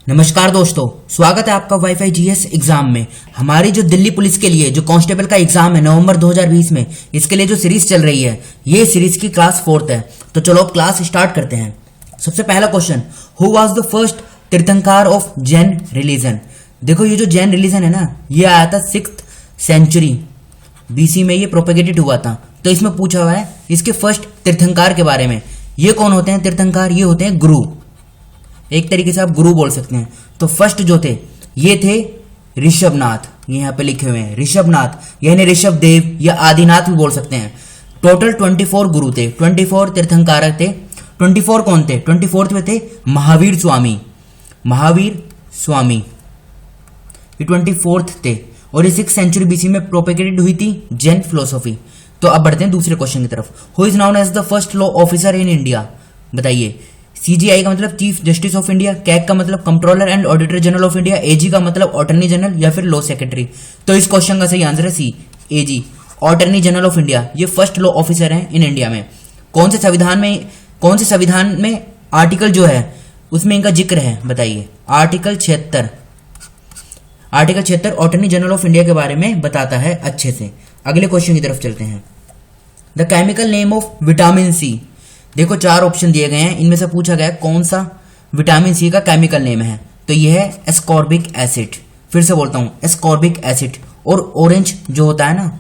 नमस्कार दोस्तों, स्वागत है आपका वाईफाई जीएस एग्जाम में। हमारी जो दिल्ली पुलिस के लिए जो कांस्टेबल का एग्जाम है नवंबर 2020 में, इसके लिए जो सीरीज चल रही है, ये सीरीज की क्लास 4th है। तो चलो अब क्लास स्टार्ट करते हैं। सबसे पहला question, who was the first तीर्थंकर ऑफ जैन रिलीजन। देखो ये जो जैन रिलीजन है ना, ये आया था 6th सेंचुरी बीसी में, ये प्रोपेगेटेड हुआ था। तो इसमें पूछा हुआ है इसके फर्स्ट तीर्थंकर के बारे में। ये कौन होते हैं तीर्थंकर? ये होते हैं गुरु, एक तरीके से आप गुरु बोल सकते हैं। तो फर्स्ट जो थे ये थे ऋषभनाथ, ये यहाँ पे लिखे हुए हैं ऋषभनाथ, यानी ऋषभ देव या आदिनाथ भी बोल सकते हैं। टोटल 24 गुरु थे, 24 तीर्थंकर थे। 24 कौन थे? 24th में थे महावीर स्वामी, महावीर स्वामी ये 24th थे और ये 6th सेंचुरी बीसी में प्रोपेगेटेड हुई थी जैन फिलोसॉफी। तो अब बढ़ते हैं दूसरे क्वेश्चन की तरफ। Who is known as the first law officer in India. बताइए। सीजीआई का मतलब chief justice of India, CAG का मतलब controller and auditor general of India, AG का मतलब अटॉर्नी जनरल या फिर लॉ सेक्रेटरी। तो इस क्वेश्चन का सही आंसर है सी, एजी, अटॉर्नी जनरल ऑफ इंडिया। ये फर्स्ट लॉ ऑफिसर हैं इन इंडिया में। कौन से संविधान में आर्टिकल जो है उसमें इनका जिक्र है? बताइए। Article 76 attorney general of India के बारे में बताता है अच्छे से। अगले क्वेश्चन की तरफ चलते हैं। The chemical name of vitamin C. देखो 4 ऑप्शन दिए गए हैं, इनमें से पूछा गया कौन सा विटामिन सी का केमिकल नेम है। तो यह है एस्कॉर्बिक एसिड। फिर से बोलता हूं, एस्कॉर्बिक एसिड। और ऑरेंज जो होता है ना,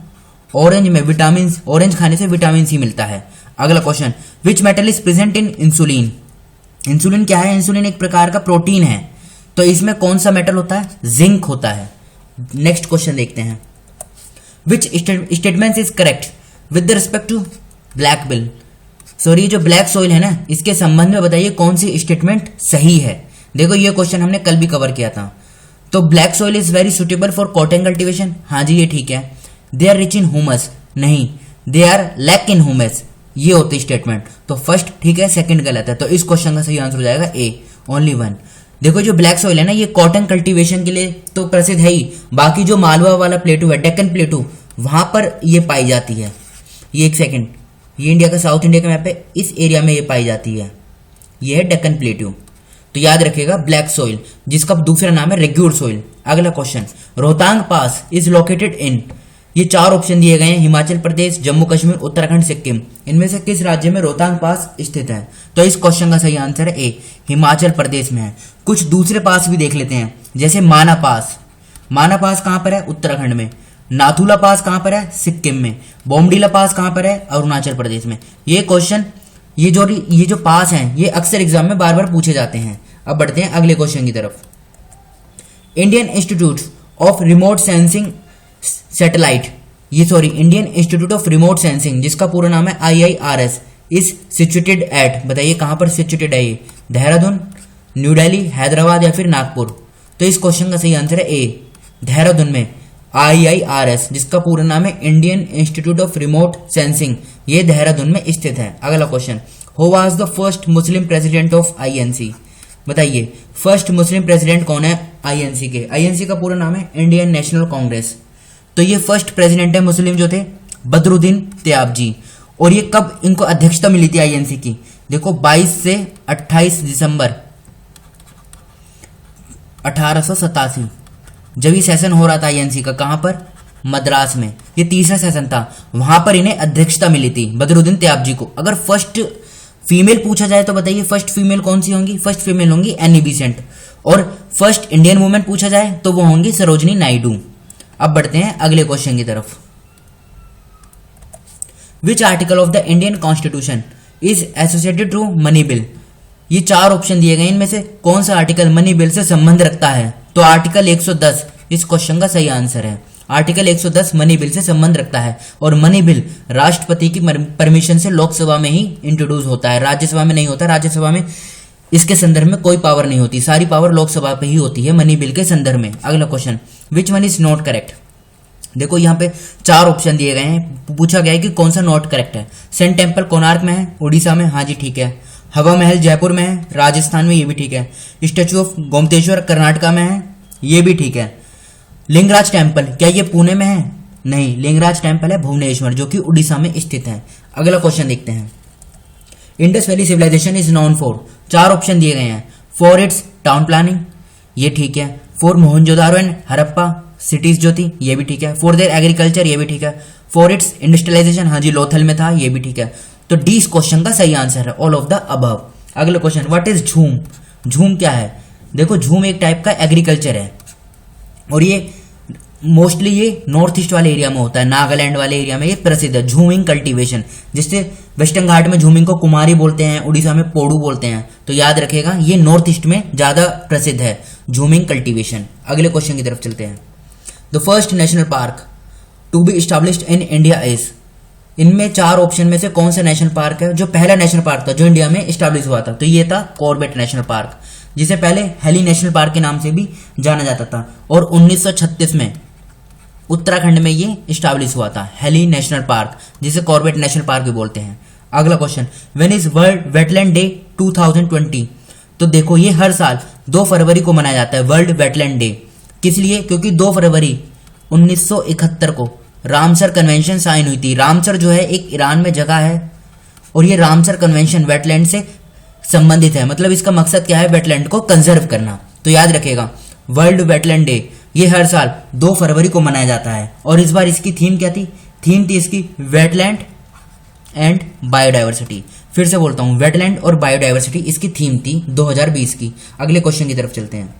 ऑरेंज में विटामिन, ऑरेंज खाने से विटामिन सी मिलता है। अगला question, which metal is present in insulin. Insulin क्या है? इंसुलिन एक प्रकार का प्रोटीन है। तो इसमें कौन सा मेटल होता है? जिंक होता है। नेक्स्ट क्वेश्चन देखते हैं। Which statement is correct with respect to black bill. Sorry, जो ब्लैक सॉइल है ना, इसके संबंध में बताइए कौन सी स्टेटमेंट सही है। देखो ये क्वेश्चन हमने कल भी कवर किया था। तो black soil is very suitable for cotton cultivation, हाँ जी ये ठीक है। They are rich in humus, नहीं, they are lack in humus, ये होती स्टेटमेंट। तो फर्स्ट ठीक है, सेकंड गलत है। तो इस क्वेश्चन का सही आंसर हो जाएगा ए, ओनली 1। देखो जो ब्लैक सॉइल है ना, ये कॉटन कल्टीवेशन के लिए तो प्रसिद्ध है ही, बाकी जो मालवा वाला प्लेटू है, डेक्कन प्लेटू, वहां पर ये पाई जाती है। ये एक सेकंड, ये इंडिया का साउथ इंडिया के मैप पे इस एरिया में ये पाई जाती है। ये है डेक्कन प्लेट्यू। तो याद रखिएगा ब्लैक सॉइल, जिसका दूसरा नाम है रेग्यूर सॉइल। अगला question, Rohtang pass is located इन। ये 4 ऑप्शन दिए गए हैं, हिमाचल प्रदेश, जम्मू कश्मीर, उत्तराखंड, सिक्किम। इनमें से किस राज्य में रोहतांग पास स्थित है? तो इस क्वेश्चन का सही आंसर है ए, हिमाचल प्रदेश में है। कुछ दूसरे पास भी देख लेते हैं, जैसे माना पास। माना पास कहां पर है? उत्तराखंड में। नाथुला पास कहां पर है? सिक्किम में। बोमडीला पास कहां पर है? अरुणाचल प्रदेश में। ये क्वेश्चन, ये जो पास हैं, ये अक्सर एग्जाम में बार बार पूछे जाते हैं। अब बढ़ते हैं अगले क्वेश्चन की तरफ। Indian institute of remote sensing satellite, Indian institute of remote sensing, जिसका पूरा नाम है IIRS, इज सिचुएटेड एट। बताइए कहां पर सिचुएटेड है ये? देहरादून, न्यू दिल्ली, हैदराबाद या फिर नागपुर। तो इस क्वेश्चन का सही आंसर है ए, देहरादून में IIRS, जिसका पूरा नाम है Indian institute of remote sensing, ये देहरादून में स्थित है। अगला question, who was the first Muslim president of INC। बताइए फर्स्ट मुस्लिम प्रेसिडेंट कौन है INC के? INC का पूरा नाम है इंडियन नेशनल कांग्रेस। तो ये फर्स्ट प्रेसिडेंट है मुस्लिम जो थे, बदरुद्दीन तयाबजी। और ये कब इनको अध्यक्षता मिली थी INC की? देखो 22 से 28 दिसंबर 1887, जब ये सेशन हो रहा था INC का। कहां पर? मद्रास में। ये तीसरा सेशन था, वहां पर इन्हें अध्यक्षता मिली थी बदरुद्दीन तयाबजी को। अगर फर्स्ट फीमेल पूछा जाए तो बताइए फर्स्ट फीमेल कौन सी होंगी? फर्स्ट फीमेल होंगी एनी बेसेंट। और फर्स्ट इंडियन वुमेन पूछा जाए तो वो होंगी सरोजनी नायडू। अब बढ़ते हैं अगले क्वेश्चन की तरफ। Which article of the Indian constitution is associated to money bill. ये 4 ऑप्शन दिए गए, इनमें से कौन सा आर्टिकल मनी बिल से संबंध रखता है? तो आर्टिकल 110 इस क्वेश्चन का सही आंसर है। आर्टिकल 110 मनी बिल से संबंध रखता है। और मनी बिल राष्ट्रपति की परमिशन से लोकसभा में ही इंट्रोड्यूस होता है, राज्यसभा में नहीं होता। राज्यसभा में इसके संदर्भ में कोई पावर नहीं होती, सारी पावर लोकसभा पे ही होती है मनी बिल के संदर्भ में। अगला question, which one is not correct. देखो यहाँ पे 4 ऑप्शन दिए गए हैं, पूछा गया है कि कौन सा नॉट करेक्ट है। सन टेम्पल कोणार्क में है, उड़ीसा में, हाँ जी ठीक है। हवा महल जयपुर में है, राजस्थान में, ये भी ठीक है। स्टेचू ऑफ गोमतेश्वर कर्नाटका में है, ये भी ठीक है। लिंगराज टेम्पल क्या ये पुणे में है? नहीं, लिंगराज टेम्पल है भुवनेश्वर, जो कि उड़ीसा में स्थित है। अगला क्वेश्चन देखते हैं। Indus valley civilization is known for, 4 option दिए गए हैं। फॉर इट्स टाउन प्लानिंग, ये ठीक है। For Mohenjodaro and Harappa cities जो थी, ये भी ठीक है। फॉर देयर एग्रीकल्चर, ये भी ठीक है। फॉर इट्स इंडस्ट्रियलाइजेशन, हाँ जी लोथल में था, ये भी ठीक है। तो डी इस क्वेश्चन का सही आंसर है, ऑल ऑफ द अबव। अगला क्वेश्चन, व्हाट इज झूम? झूम क्या है? देखो झूम एक टाइप का एग्रीकल्चर है और ये मोस्टली ये नॉर्थ ईस्ट वाले एरिया में होता है, नागालैंड वाले एरिया में ये प्रसिद्ध है, झूमिंग कल्टीवेशन। जिससे वेस्टर्न घाट में झूमिंग को कुमारी बोलते हैं, उड़ीसा में पोड़ू बोलते हैं। तो याद रखेगा ये नॉर्थ ईस्ट में ज्यादा प्रसिद्ध है झूमिंग कल्टीवेशन। अगले क्वेश्चन की तरफ चलते हैं। The first national park to be established in India is, इनमें चार ऑप्शन में से कौन सा नेशनल पार्क है जो पहला नेशनल पार्क था जो इंडिया में एस्टैब्लिश हुआ था? तो ये था कॉर्बेट नेशनल पार्क, जिसे पहले हेली नेशनल पार्क के नाम से भी जाना जाता था। और 1936 में उत्तराखंड में ये एस्टैब्लिश हुआ था, हेली नेशनल पार्क, जिसे कॉर्बेट नेशनल पार्क भी बोलते हैं। अगला question, when is world wetland day 2020? तो देखो ये हर साल 2 फरवरी को मनाया जाता है वर्ल्ड वेटलैंड डे। किस लिए? क्योंकि 2 फरवरी 1971 को रामसर कन्वेंशन साइन हुई थी। रामसर जो है एक ईरान में जगह है और ये रामसर कन्वेंशन वेटलैंड से संबंधित है। मतलब इसका मकसद क्या है? वेटलैंड को कंजर्व करना। तो याद रखेगा वर्ल्ड वेटलैंड डे ये हर साल 2 फरवरी को मनाया जाता है। और इस बार इसकी थीम क्या थी? थीम थी इसकी वेटलैंड एंड बायोडाइवर्सिटी। फिर से बोलता हूं, वेटलैंड और बायोडाइवर्सिटी इसकी थीम थी 2020 की। अगले क्वेश्चन की तरफ चलते हैं।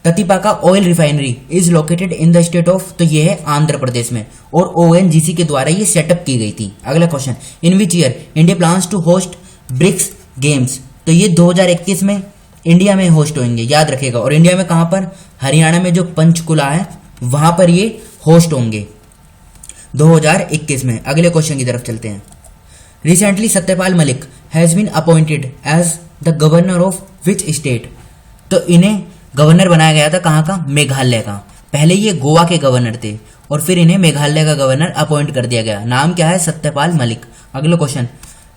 Katipaka oil refinery is located in the state of, तो ये है आंध्र प्रदेश में और ONGC के द्वारा ये सेटअप की गई थी। अगला question, in which year India plans to host BRICS games? तो ये 2021 में इंडिया में होस्ट होंगे, याद रखेगा। और इंडिया में कहां पर? हरियाणा में जो पंचकुला है वहां पर ये होस्ट होंगे 2021 में। अगले क्वेश्चन की तरफ चलते हैं। Recently Satyapal Malik has been appointed as the governor of which state? तो इन्हें गवर्नर बनाया गया था कहाँ का? मेघालय का। पहले ये गोवा के गवर्नर थे और फिर इन्हें मेघालय का गवर्नर अपॉइंट कर दिया गया। नाम क्या है? सत्यपाल मलिक। अगला question,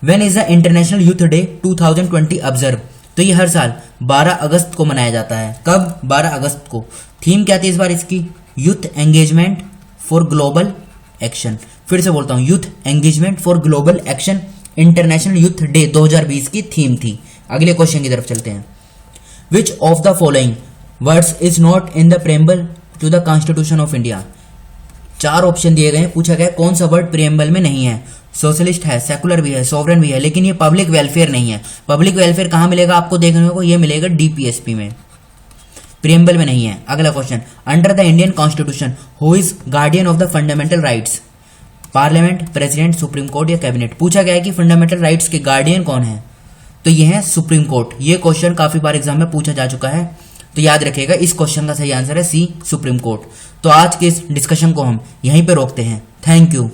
when is the international youth day 2020 observe? तो ये हर साल 12 अगस्त को मनाया जाता है। कब? 12 अगस्त को। थीम क्या थी इस बार इसकी? Youth engagement for global action. फिर से बोलता हूँ, youth engagement for global action international youth day 2020 की थीम थी। अगले क्वेश्चन की तरफ चलते हैं। Which of the following words is not in the preamble to the constitution of India? 4 option दिए गए हैं, पूछा गया कौन सा वर्ड प्रेम्बल में नहीं है। सोशलिस्ट है, सेकुलर भी है, सॉवरेन भी है, लेकिन ये पब्लिक वेलफेयर नहीं है। पब्लिक वेलफेयर कहां मिलेगा आपको देखने को? ये मिलेगा DPSP में, प्रेम्बल में नहीं है। अगला question, under the Indian constitution who is guardian of the fundamental rights? Parliament, president, supreme court या कैबिनेट? पूछा गया है कि फंडामेंटल राइट्स के गार्डियन कौन है? तो ये है सुप्रीम कोर्ट। ये क्वेश्चन काफी बार एग्जाम में पूछा जा चुका है, तो याद रखिएगा इस क्वेश्चन का सही आंसर है C, सुप्रीम कोर्ट। तो आज के इस डिस्कशन को हम यहीं पे रोकते हैं। Thank you.